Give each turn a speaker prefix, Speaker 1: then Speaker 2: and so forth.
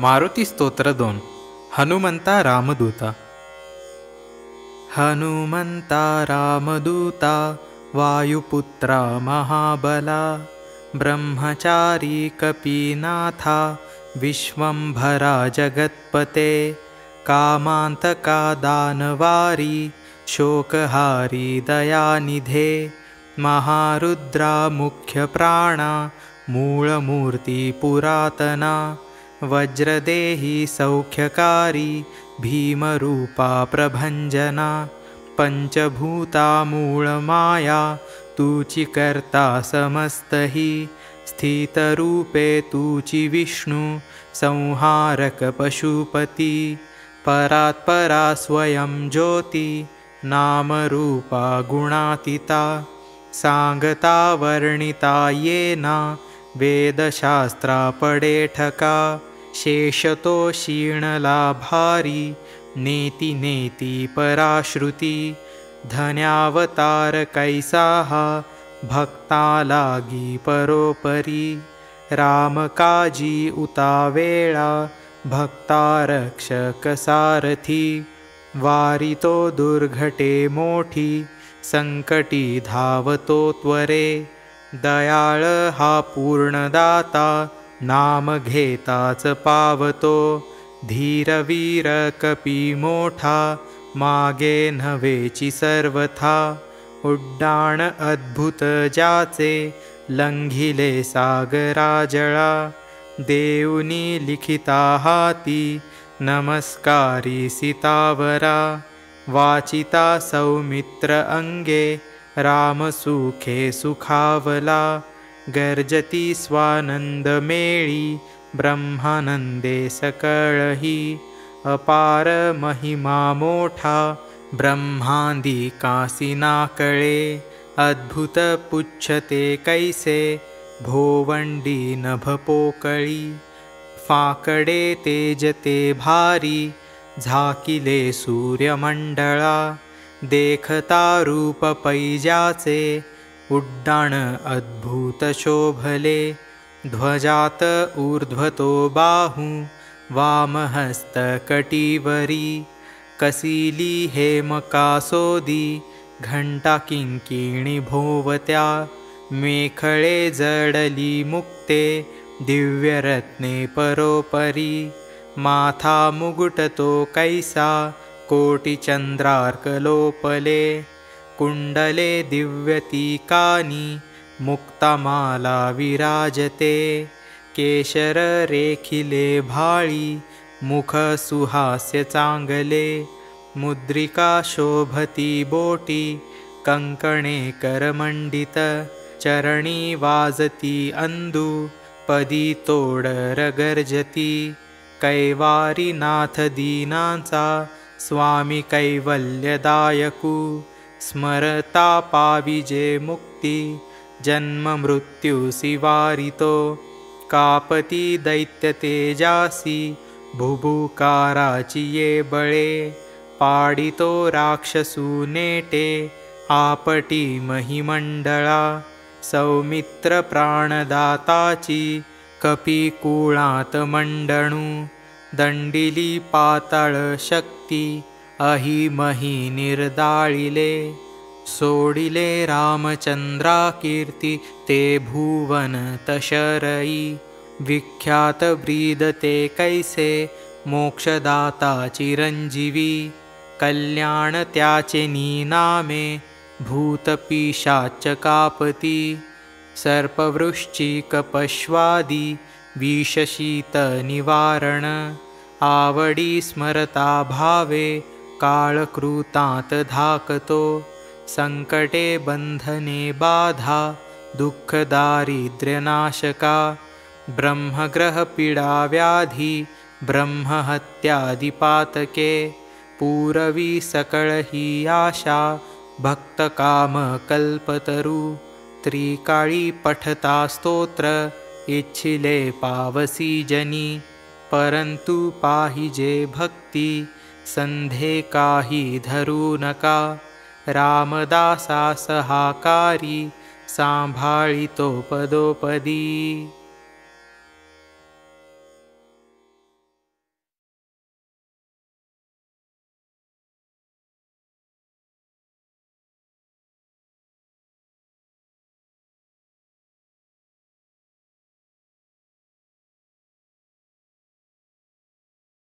Speaker 1: मारुती स्तोत्र 2 हनुमंता रामदूता। हनुमंता रामदूता वायुपुत्रा महाबला, ब्रह्मचारी कपीनाथा विश्वंभरा जगत्पते, कामांतका दानवारी शोकहारी दयानिधे, महारुद्रा मुख्य प्राणा मूलमूर्ति पुरातना, वज्रदेही सौख्यकारी भीमरूपा प्रभंजना, पंचभूता मूलमाया तूची करता समस्तही, स्थितरूपे तूची विष्णु संहारक पशुपती, परात्परा स्वयं ज्योती नामरूपा गुणातीता, सांगता वर्णिता येना वेदशास्त्रा पडे ठका, शेषतो क्षीणला भारी नेति नेति पराश्रुती, धन्यावतार कैसाहा भक्ता लागी परोपरी, रामकाजी उतावेळा भक्ता रक्षक सारथी, वारितो दुर्घटे मोठी संकटी धावतो त्वरे, दयाळ हा पूर्णदाता नाम घेताच पावतो, धीरवीर कपी मोठा मागे नव्हेची सर्वथा, उड्डाण अद्भुत ज्याचे लंघिले सागरा जळा, देऊनी लिखिता हाती नमस्कारी सीतावरा, वाचिता सौमित्र अंगे रामसुखे सुखावला, गर्जती स्वानंद मेळी ब्रह्मानंदे सकळही, अपार महिमा मोठा ब्रह्मांदी कासिना कळे, अद्भुत पुच्छते कैसे भोवंडी नभ पोकळी, फाकडे तेजते भारी झाकिले सूर्यमंडळा, देखता रूप पैजाचे उड्डाण अद्भुत शोभले, ध्वजात ऊर्ध्वतो बाहू वामहस्त कटीवरी, कसिली हेमकासोदी घंटा किंकिणी भोवत्या, मेखळे जडली मुक्ते दिव्यरत्ने परोपरी, माथा मुगुटतो कैसा कोटी चंद्रार्कलोपले, कुंडले दिव्यतीकानी मुक्तामाला विराजते, केशर रेखिले भाळी मुख सुहास्य चांगले, मुद्रिका शोभती बोटी कंकणे करमंडित, चरणी वाजती अंदू पदी तोडर गर्जती, कैवारी नाथ दीनांचा स्वामी कैवल्यदायकू, स्मरता पाविजे मुक्ती जन्म मृत्यू सिवारितो, कापती दैत्य तेजासी भुभुकाराची ये बळे, पाडितो राक्षसू नेटे आपटी महिमंडळा, सौमित्र प्राणदाताची कपिकुळात मंडणू, दंडिली पाताळ शक्ती अहिमही निर्दाळिले, सोडिले रामचंद्रा कीर्ती ते भुवन तशरई, विख्यात ब्रीदते कैसे मोक्षदाता चिरंजीवी, कल्याण त्याचे नामे भूतपिशाच कापती, सर्पवृश्चिक पश्वादी विषशीत निवारण, आवडी स्मरता भावे काळकृतांत धाकतो, संकटे बंधने बाधा दुःख दारिद्र्यनाशका, ब्रह्मग्रह पीडा व्याधी ब्रह्महत्यादिपातके, पूरवी सकळ ही आशा भक्त काम कल्पतरू, त्रिकाळी पठता स्तोत्र इच्छिले पावसी जनी, परंतु पाहिजे भक्ती संधे काही धरू नका, रामदासा सहाकारी सांभाळितो पदोपदी।